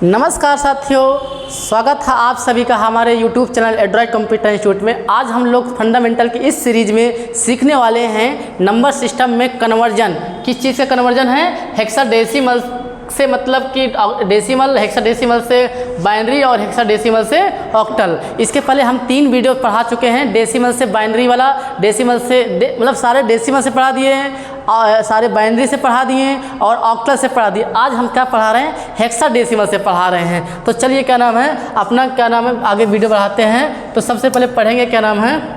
नमस्कार साथियों, स्वागत है आप सभी का हमारे YouTube channel Android computer institute में। आज हम लोग फंडामेंटल की इस सीरीज में सीखने वाले हैं नंबर सिस्टम में कन्वर्जन। किस चीज़ का कन्वर्जन है? हेक्साडेसिमल से, मतलब कि डेसिमल, हेक्साडेसिमल से बाइनरी और हेक्साडेसिमल से ऑक्टल। इसके पहले हम 3 वीडियो पढ़ा चुके हैं। डेसिमल से बाइनरी वाला, डेसिमल से मतलब सारे डेसिमल से पढ़ा दिए हैं, सारे बाइनरी से पढ़ा दिए हैं और ऑक्टल से पढ़ा दिए। आज हम क्या पढ़ा रहे हैं? हेक्साडेसिमल से पढ़ा रहे हैं। तो चलिए क्या नाम है अपना, क्या नाम है, आगे वीडियो बढ़ाते हैं। तो सबसे पहले पढ़ेंगे क्या नाम है,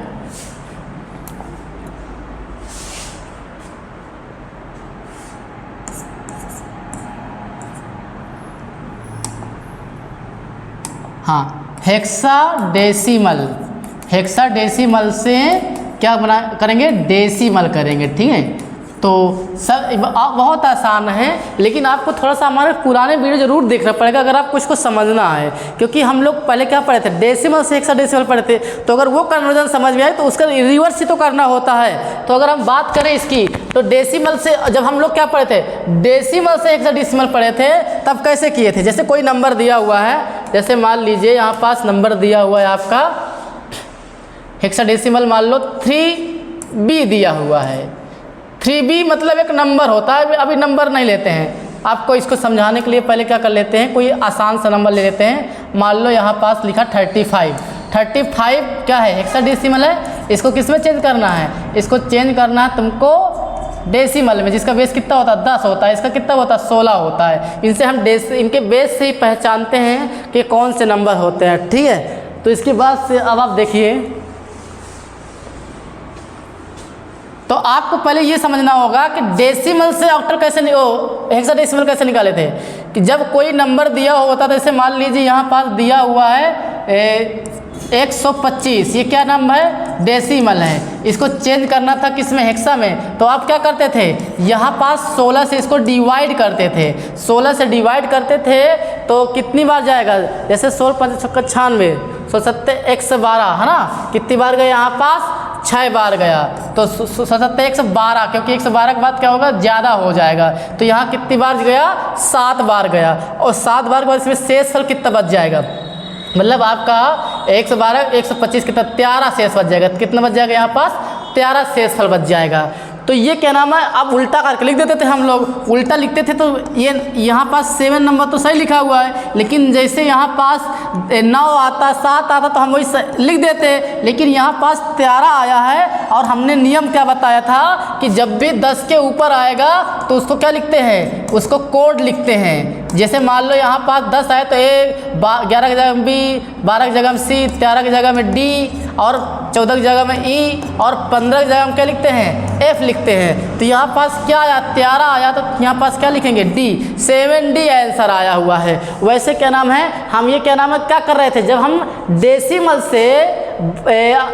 हाँ, हेक्साडेसिमल। हेक्साडेसिमल से क्या बना करेंगे? डेसिमल करेंगे। ठीक है, तो सब बहुत आसान है, लेकिन आपको थोड़ा सा हमारे पुराने वीडियो जरूर देखना पड़ेगा अगर आपको इसको समझना है। क्योंकि हम लोग पहले क्या पढ़े थे? डेसिमल से हेक्साडेसिमल पढ़े थे। तो अगर वो कन्वर्जन समझ में आए तो उसका रिवर्स ही तो करना होता है। तो अगर हम बात करें इसकी, तो डेसिमल से जब हम लोग क्या पढ़े थे? डेसिमल से हेक्साडेसिमल पढ़े थे। तब कैसे किए थे? जैसे कोई नंबर दिया हुआ है, जैसे मान लीजिए यहाँ पास नंबर दिया हुआ है आपका हेक्साडेसिमल, मान लो 3B दिया हुआ है। 3B मतलब एक नंबर होता है। अभी नंबर नहीं लेते हैं, आपको इसको समझाने के लिए पहले क्या कर लेते हैं, कोई आसान सा नंबर ले लेते हैं। मान लो यहाँ पास लिखा 35। 35 क्या है? हेक्साडेसिमल है। इसको किस में चेंज करना है? इसको चेंज करना है तुमको डेसिमल में, जिसका बेस कितना होता है? 10 होता है। इसका कितना होता है? 16 होता है। इनसे हम इनके बेस से ही पहचानते हैं कि कौन से नंबर होते हैं। ठीक है, तो इसके बाद से अब आप देखिए, तो आपको पहले ये समझना होगा कि डेसिमल से ऑक्टल कैसे हेक्साडेसिमल कैसे निकाले थे। कि जब कोई नंबर दिया होता था, जैसे मान लीजिए यहाँ पास दिया हुआ है 125, ये क्या नंबर है? डेसिमल है। इसको चेंज करना था किसमें? हेक्सा में। तो आप क्या करते थे? यहाँ पास 16 से इसको डिवाइड करते थे। 16 से डिवाइड करते थे तो कितनी बार जाएगा? जैसे 16 5 6 96, 16 112 है ना। कितनी बार गए यहाँ पास? 6 बार गया। तो 16 112, क्योंकि 112 के बाद क्या होगा? ज़्यादा हो जाएगा। तो यहाँ कितनी बार गया? 7 बार गया। और 7 बार के बाद इसमें शेषफल कितना बच जाएगा? मतलब आपका 112 125 कितना? 13 शेष बच जाएगा। कितना बच जाएगा? यहाँ पास 13 शेषफल बच जाएगा। तो ये क्या नाम है, अब उल्टा करके लिख देते थे हम लोग। उल्टा लिखते थे तो ये यहाँ पास 7 नंबर तो सही लिखा हुआ है, लेकिन जैसे यहाँ पास 9 आता, 7 आता तो हम वही लिख देते। लेकिन यहाँ पास 13 आया है और हमने नियम क्या बताया था कि जब भी 10 के ऊपर आएगा तो उसको क्या लिखते हैं? उसको कोड लिखते हैं। जैसे मान लो यहाँ पास 10 आए तो 11 की जगह में B, 12 की जगह में C, 13 की जगह में D और 14 की जगह में E और 15 की जगह में क्या लिखते हैं? F लिखते हैं। तो यहाँ पास क्या आया? 13 आया तो यहाँ पास क्या लिखेंगे? D। 7D आंसर आया हुआ है। वैसे क्या नाम है, हम ये क्या नाम है क्या कर रहे थे? जब हम डेसिमल से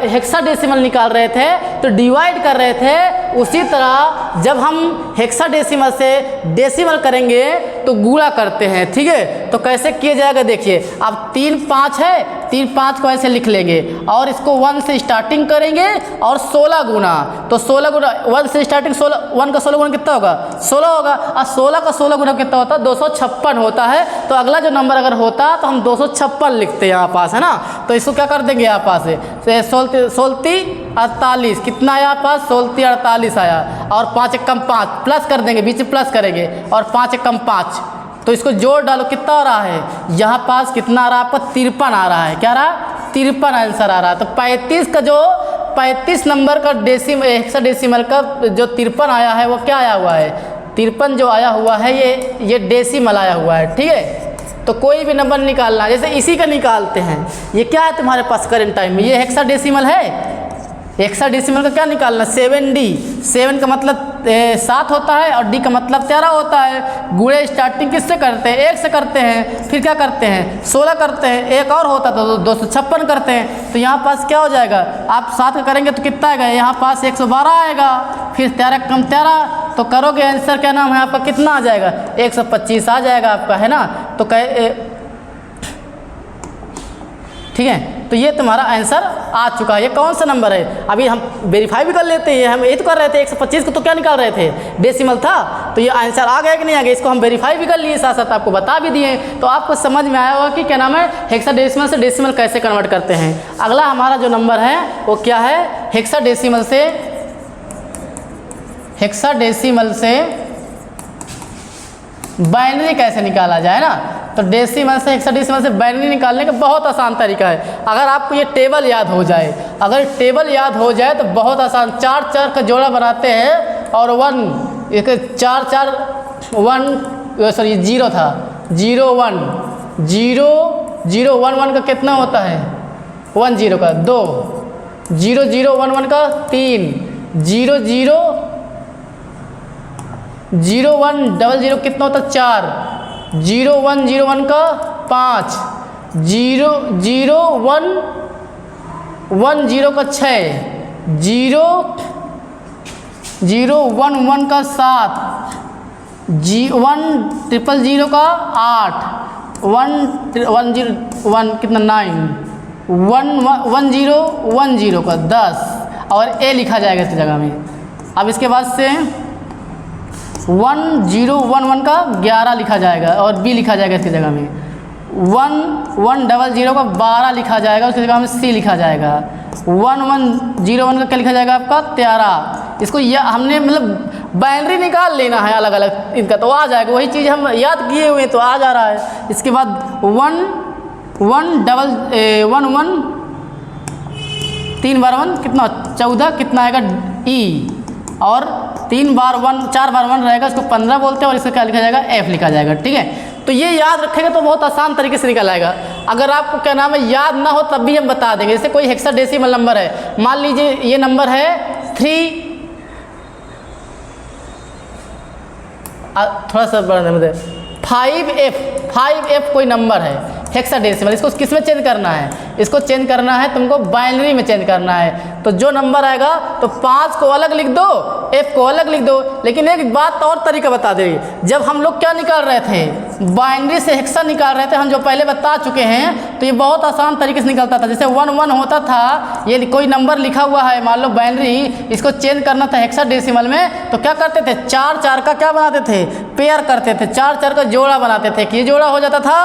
हेक्साडेसिमल निकाल रहे थे तो डिवाइड कर रहे थे। उसी तरह जब हम हेक्साडेसिमल से डेसिमल करेंगे तो गुणा करते हैं। ठीक है, तो कैसे किया जाएगा देखिए। अब 3 5 है, 3 5 को ऐसे लिख लेंगे और इसको 1 से स्टार्टिंग करेंगे और 16 गुना। तो 16 गुना 1 से स्टार्टिंग, 1 का 16 गुना कितना होगा? 16 होगा। और 16 का 16 गुना कितना होता है? 256 होता है। तो अगला जो नंबर अगर होता तो हम 256 लिखते हैं यहाँ पास, है ना। तो इसको क्या कर देंगे यहाँ पास? 16 48 कितना आया पास? 16 48 आया। और 5 एकम 5 प्लस कर देंगे, बीच में प्लस करेंगे और 5 एकम 5। तो इसको जोड़ डालो, कितना आ रहा है? यहाँ पास कितना आ रहा है आपका? 53 आ रहा है। क्या रहा? 53 आंसर आ रहा है। तो 35 का जो 35 नंबर का हेक्साडेसिमल का जो 53 आया है वो क्या आया हुआ है? 53 जो आया हुआ है ये डेसिमल आया हुआ है। ठीक है, तो कोई भी नंबर निकालना, जैसे इसी का निकालते हैं। ये क्या है तुम्हारे पास करंट टाइम में? ये हेक्साडेसिमल है। हेक्साडेसिमल का क्या निकालना? 7D। 7 का मतलब 7 होता है और D का मतलब 13 होता है। गुणे स्टार्टिंग किससे करते हैं? 1 से करते हैं। फिर क्या करते हैं? 16 करते हैं। एक और होता तो 256 करते हैं। तो यहाँ पास क्या हो जाएगा? आप 7 का करेंगे तो कितना आएगा? यहाँ पास 112 आएगा। फिर 13 कम 13 तो करोगे आंसर क्या नाम है आपका? कितना आ जाएगा? 125 आ जाएगा आपका, है ना। तो ठीक है, तो तो ये तुम्हारा आंसर आ चुका है। ये कौन सा नंबर है, अभी हम वेरीफाई भी कर लेते हैं। हम ये तो कर रहे थे 125 को तो क्या निकाल रहे थे, डेसिमल था, तो ये आंसर आ गया कि नहीं आ गया, इसको हम वेरीफाई भी कर लिए, साथ साथ आपको बता भी दिए। तो आपको समझ में आया होगा कि क्या नाम है, हेक्साडेसिमल से डेसिमल कैसे कन्वर्ट करते हैं। अगला हमारा जो नंबर है वो क्या है, हेक्साडेसिमल से बाइनरी कैसे निकाला जाए ना। तो डेसिमल से हेक्साडेसिमल से बाइनरी निकालने का बहुत आसान तरीका है। अगर आपको ये टेबल याद हो जाए, अगर टेबल याद हो जाए तो बहुत आसान, 4 4 का जोड़ा बनाते हैं और 1 एक 4 4 1 सॉरी 0 था 0 1 0 0 1 1 का कितना होता है, 1 0 का 2, 0 0 1 1 का 3, 0 0 0 1 0 0 कितना होता है 4, 0 1 0 1 का 5, 0 0 1 1 0 का 6, 0 0 1 1 का 7, 1 0 0 का 8, 1 1 0 1 कितना 9, 1 1 0 1 0 का 10 और ए लिखा जाएगा इसकी जगह में। अब इसके बाद से 1 0 1 1 का 11 लिखा जाएगा और बी लिखा जाएगा इसकी जगह में। 1 1 0 0 का 12 लिखा जाएगा, उसकी जगह में सी लिखा जाएगा। 1 1 0 1 का क्या लिखा जाएगा आपका 13। इसको हमने मतलब बाइनरी निकाल लेना है अलग अलग इनका, तो आ जाएगा, वही चीज़ हम याद किए हुए तो आ जा रहा है। इसके बाद 1 1 1 1 3 बार 1 कितना 14 कितना आएगा ई, और 3 बार 1 4 बार 1 रहेगा, इसको 15 बोलते हैं और इसका क्या लिखा जाएगा एफ लिखा जाएगा। ठीक है, तो ये याद रखेगा तो बहुत आसान तरीके से निकल आएगा। अगर आपको क्या नाम है याद ना हो तब भी हम बता देंगे। जैसे कोई हेक्साडेसिमल नंबर है, मान लीजिए ये नंबर है 3 थोड़ा सा बड़ा नंबर 5F कोई नंबर है हेक्साडेसिमल, इसको किस में चेंज करना है, इसको चेंज करना है तुमको बाइनरी में चेंज करना है। तो जो नंबर आएगा तो 5 को अलग लिख दो, F को अलग लिख दो। लेकिन एक बात और तरीका बता देगी, जब हम लोग क्या निकाल रहे थे बाइनरी से हेक्सा निकाल रहे थे, हम जो पहले बता चुके हैं, तो ये बहुत आसान तरीके से निकलता था। जैसे 1 1 होता था, ये कोई नंबर लिखा हुआ है मान लो बाइनरी, इसको चेंज करना था हेक्साडेसिमल में, तो क्या करते थे 4 4 का क्या बनाते थे पेयर करते थे, 4 4 का जोड़ा बनाते थे कि ये जोड़ा हो जाता था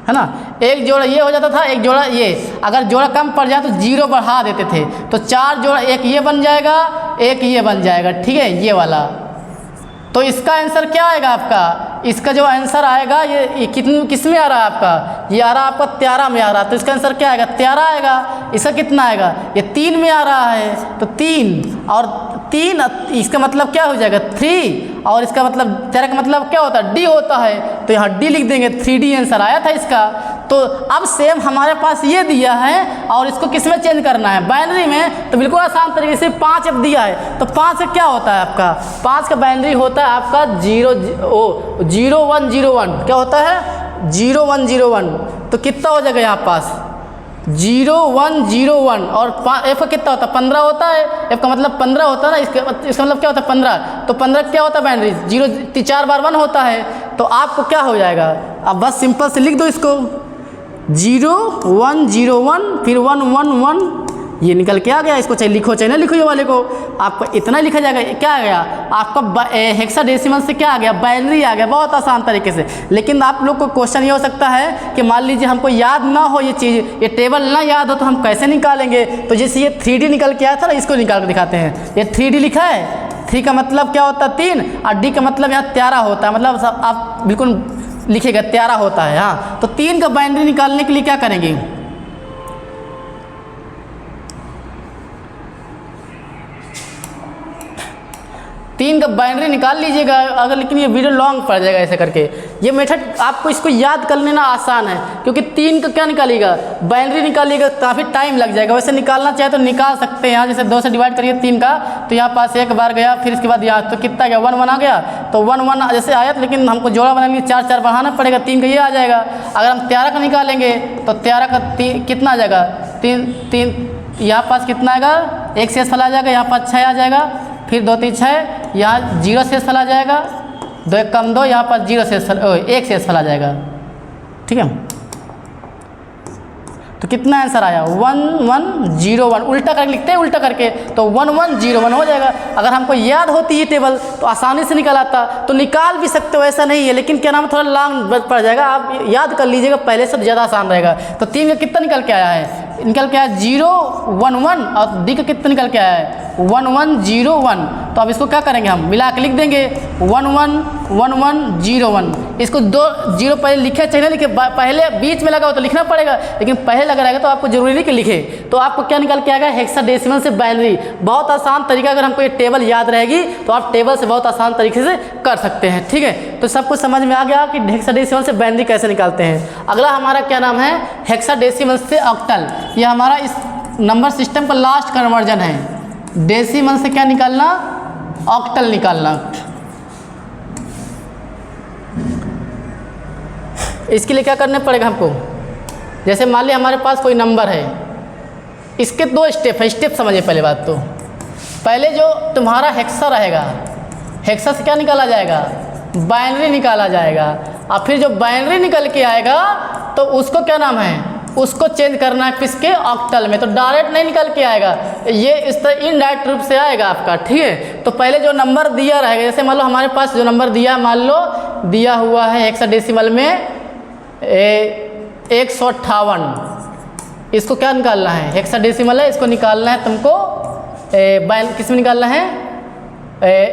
है ना, एक जोड़ा ये हो जाता था, एक जोड़ा ये, अगर जोड़ा कम पड़ जाए तो 0 बढ़ा देते थे, तो 4 जोड़ा एक ये बन जाएगा एक ये बन जाएगा। ठीक है, ये वाला। तो इसका आंसर क्या आएगा आपका, इसका जो आंसर आएगा ये किस में आ रहा है आपका, ये आ रहा है आपका 13 में आ रहा है, तो इसका आंसर क्या आएगा 13 आएगा। इसका कितना आएगा, ये 3 में आ रहा है, तो 3 और 3 इसका मतलब क्या हो जाएगा 3, और इसका मतलब 13 का मतलब क्या होता है डी होता है, तो यहाँ डी लिख देंगे, 3D आंसर आया था इसका। तो अब सेम हमारे पास ये दिया है और इसको किस में चेंज करना है बाइनरी में, तो बिल्कुल आसान तरीके से 5 दिया है, तो 5 से क्या होता है आपका 5 का बाइनरी होता है आपका 0 1 0 1, क्या होता है 0 1 0 1, तो कितना हो जाएगा यहाँ पास 0 1 0 1, और एफ का कितना होता है 15 होता है, एफ का मतलब 15 होता है ना, इसका मतलब क्या होता है 15, तो 15 क्या होता है बाइनरी 0 4 बार 1 होता है, तो आपको क्या हो जाएगा, अब बस सिंपल से लिख दो इसको 0 1 0 1 फिर 1 1 1, ये निकल के आ गया। इसको चाहे लिखो चाहे ना लिखो, ये वाले को आपको इतना लिखा जाएगा, क्या आ गया आपका हेक्साडेसिमल से क्या आ गया बाइनरी आ गया, बहुत आसान तरीके से। लेकिन आप लोग को क्वेश्चन ये हो सकता है कि मान लीजिए हमको याद ना हो ये चीज़, ये टेबल ना याद हो तो हम कैसे निकालेंगे, तो जैसे ये 3D निकल के आया था ना, इसको निकाल के दिखाते हैं। ये 3D लिखा है, 3 का मतलब क्या होता है 3, और D का मतलब यहाँ 13 होता है, मतलब आप बिल्कुल लिखेगा 13 होता है। हाँ, तो 3 का बाइनरी निकालने के लिए क्या करेंगे, 3 का बाइनरी निकाल लीजिएगा अगर, लेकिन ये वीडियो लॉन्ग पड़ जाएगा ऐसे करके। ये मेथड आपको इसको याद कर लेना आसान है, क्योंकि 3 का क्या निकालिएगा बाइनरी निकालिएगा, काफ़ी टाइम लग जाएगा। वैसे निकालना चाहे तो निकाल सकते हैं, यहाँ जैसे 2 से डिवाइड करिए 3 का, तो यहाँ पास एक बार गया, फिर इसके बाद यहाँ तो कितना गया 1 1 आ गया, तो 1 1 जैसे आया, लेकिन हमको जोड़ा बनाने 4 4 बढ़ाना पड़ेगा, 3 का ये आ जाएगा। अगर हम 13 का निकालेंगे तो 13 का कितना आ जाएगा 3 यहाँ पास कितना आएगा 1 शेष फल आ जाएगा, यहाँ पास 6 आ जाएगा, फिर 2 3 6, यहाँ 0 शेष फल आ जाएगा, 2 1 कम 2, यहाँ पर 0 शेष फल 1 शेष फल आ जाएगा। ठीक है, तो कितना आंसर आया 1101, उल्टा करके लिखते हैं, उल्टा करके तो 1101 हो जाएगा। अगर हमको याद होती ये टेबल तो आसानी से निकल आता, तो निकाल भी सकते हो, ऐसा नहीं है, लेकिन क्या नाम है थोड़ा लॉन्ग पड़ जाएगा, आप याद कर लीजिएगा पहले से, ज़्यादा आसान रहेगा। तो 3 का कितना निकल के आया है, निकल के आया 011, और डी का कितना निकल के आया है 1101। तो अब इसको क्या करेंगे, हम मिला के लिख देंगे 111101। इसको 2 0 पहले लिखे चाहिए ना, लिखे पहले बीच में लगा हो तो लिखना पड़ेगा, लेकिन पहले लगा रहेगा तो आपको जरूरी नहीं कि लिखे। तो आपको क्या निकल के आएगा हेक्साडेसिमल से बाइनरी। बहुत आसान तरीका, अगर हमको ये टेबल याद रहेगी तो आप टेबल से बहुत आसान तरीके से कर सकते हैं, ठीक है। तो सब कुछ समझ में आ गया कि हेक्साडेसिमल से बाइनरी कैसे निकालते हैं। अगला हमारा क्या नाम है, हेक्साडेसिमल से ऑक्टल। ये हमारा इस नंबर सिस्टम का लास्ट कन्वर्जन है। डेसिमल से क्या निकालना, ऑक्टल निकालना। इसके लिए क्या करना पड़ेगा हमको, जैसे मान लिया हमारे पास कोई नंबर है, इसके 2 स्टेप है। स्टेप समझिए पहले बात। तो पहले जो तुम्हारा हेक्सा रहेगा, हेक्सा से क्या निकाला जाएगा, बाइनरी निकाला जाएगा। और फिर जो बाइनरी निकल के आएगा तो उसको क्या नाम है, उसको चेंज करना है किसके, ऑक्टल में। तो डायरेक्ट नहीं निकल के आएगा, ये इस तरह इनडायरेक्ट रूप से आएगा आपका, ठीक है। तो पहले जो नंबर दिया रहेगा, जैसे मान लो हमारे पास जो नंबर दिया, मान लो दिया हुआ है हेक्साडेसिमल में 158, इसको क्या निकालना है, हेक्साडेसिमल है, इसको निकालना है तुमको किस में निकालना है,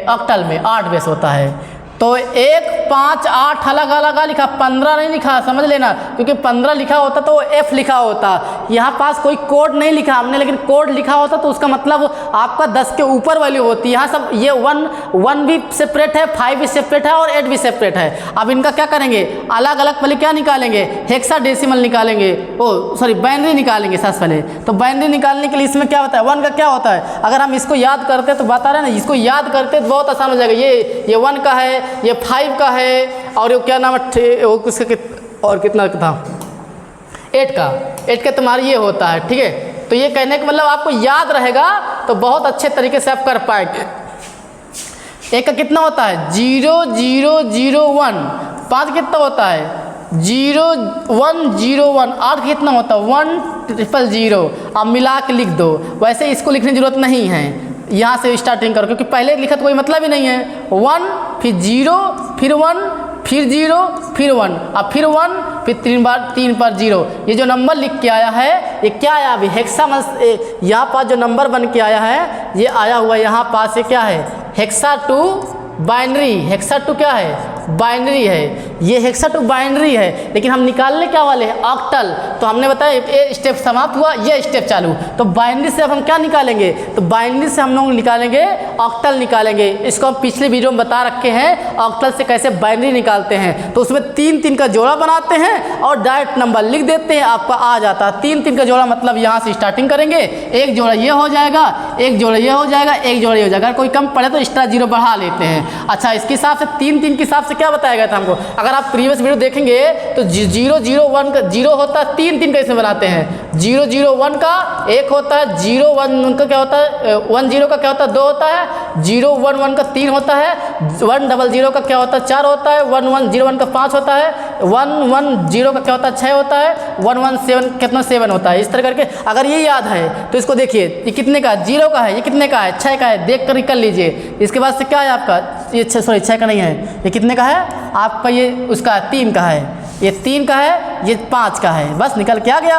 ऑक्टल में। 8 बेस होता है। तो 1 5 8 अलग अलग लिखा, 15 नहीं लिखा, समझ लेना, क्योंकि 15 लिखा होता तो F लिखा होता। यहाँ पास कोई कोड नहीं लिखा हमने, लेकिन कोड लिखा होता तो उसका मतलब आपका 10 के ऊपर वैल्यू होती। यहाँ सब ये 1 भी सेपरेट है, 5 भी सेपरेट है और 8 भी सेपरेट है। अब इनका क्या करेंगे, अलग अलग पहले क्या निकालेंगे, हेक्साडेसिमल निकालेंगे, बाइनरी निकालेंगे सबसे पहले। तो बाइनरी निकालने के लिए इसमें क्या होता है, 1 का क्या होता है, अगर हम इसको याद करते तो बता रहे हैं ना, इसको याद करते तो बहुत आसान हो जाएगा। ये 1 का है, ये 5 का है, और ये क्या नाम है, और कितना था 8 का तुम्हारा ये होता है, ठीक है। तो ये कहने का मतलब आपको याद रहेगा तो बहुत अच्छे तरीके से आप कर पाएंगे। 1 का कितना होता है 0001, 5 कितना होता है 0101, 8 कितना होता है 1000। आप मिला के लिख दो, वैसे इसको लिखने की जरूरत नहीं है, यहाँ से स्टार्टिंग करो, क्योंकि पहले लिखा तो कोई मतलब ही नहीं है। 1 फिर 0 फिर 1 फिर 0 फिर 1 और फिर 1 फिर 3 बार 0। ये जो नंबर लिख के आया है ये क्या आया अभी हेक्सामल, यहाँ पास जो नंबर बन के आया है ये आया हुआ यहाँ पास, ये क्या है hexa to binary. Hexa to क्या है बाइनरी है, ये हेक्सा टू बाइनरी है, लेकिन हम निकालने क्या वाले हैं ऑक्टल। तो हमने बताया ये स्टेप समाप्त हुआ, ये स्टेप चालू। तो बाइनरी से अब हम क्या निकालेंगे, तो बाइनरी से हम लोग निकालेंगे ऑक्टल निकालेंगे। इसको हम पिछले वीडियो में बता रखे हैं ऑक्टल से कैसे बाइनरी निकालते हैं। तो उसमें 3-3 का जोड़ा बनाते हैं और डायरेक्ट नंबर लिख देते हैं, आपका आ जाता है। 3-3 का जोड़ा मतलब यहाँ से स्टार्टिंग करेंगे, एक जोड़ा ये हो जाएगा, एक जोड़ा ये हो जाएगा, एक जोड़ा ये हो जाएगा। अगर कोई कम पड़े तो एक्स्ट्रा 0 बढ़ा लेते हैं। अच्छा, इसके हिसाब से 3-3 के हिसाब से क्या बताया गया था हमको, अगर आप प्रीवियस वीडियो देखेंगे तो 001 का 0 होता है, 3-3 कैसे बनाते हैं। 001 का 1 होता है, 011 का क्या होता है 10 का क्या होता है 2 होता है, 011 का 3 होता है, 100 का क्या होता है 4 होता है, 1101 का 5 होता है, 110 का क्या होता है 6 होता है, 117 कितना 7 होता है। इस तरह करके अगर ये याद है तो इसको देखिए, ये कितने का 0 का है, ये कितने का है 6 का है, देख कर कर लीजिए। इसके बाद से क्या है आपका ये 6 का नहीं है, ये कितने का है आपका, ये उसका 3 का है, ये 3 का है, ये 5 का है। बस निकल के आ गया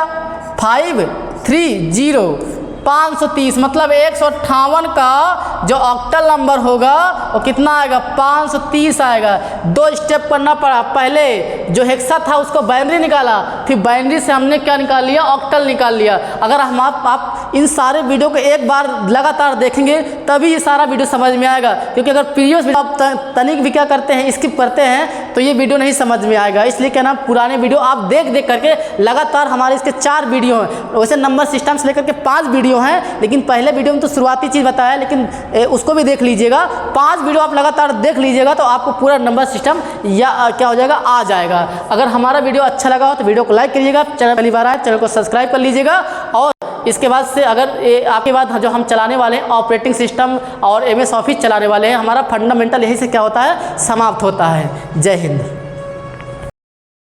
530 530 मतलब 158 का जो ऑक्टल नंबर होगा वो कितना आएगा 530 आएगा। 2 स्टेप करना पड़ा, पहले जो हेक्सा था उसको बाइनरी निकाला, फिर बाइनरी से हमने क्या निकाल लिया ऑक्टल निकाल लिया। अगर हम आप इन सारे वीडियो को एक बार लगातार देखेंगे तभी ये सारा वीडियो समझ में आएगा, क्योंकि अगर प्रीवियस वीडियो आप तनिक भी क्या करते हैं स्किप करते हैं तो ये वीडियो नहीं समझ में आएगा। इसलिए क्या ना पुराने वीडियो आप देख करके लगातार, हमारे इसके 4 वीडियो हैं, वैसे नंबर सिस्टम से लेकर के 5 वीडियो हैं, लेकिन पहले वीडियो में तो शुरुआती चीज़ बताया, लेकिन उसको भी देख लीजिएगा। 5 वीडियो आप लगातार देख लीजिएगा तो आपको पूरा नंबर सिस्टम या क्या हो जाएगा आ जाएगा। अगर हमारा वीडियो अच्छा लगा हो तो वीडियो को लाइक करिएगा, चैनल पहली बार आए चैनल को सब्सक्राइब कर लीजिएगा। और इसके बाद से अगर आपके बाद जो हम चलाने वाले हैं ऑपरेटिंग सिस्टम और MS ऑफिस चलाने वाले हैं, हमारा फंडामेंटल यही से क्या होता है समाप्त होता है। जय हिंद।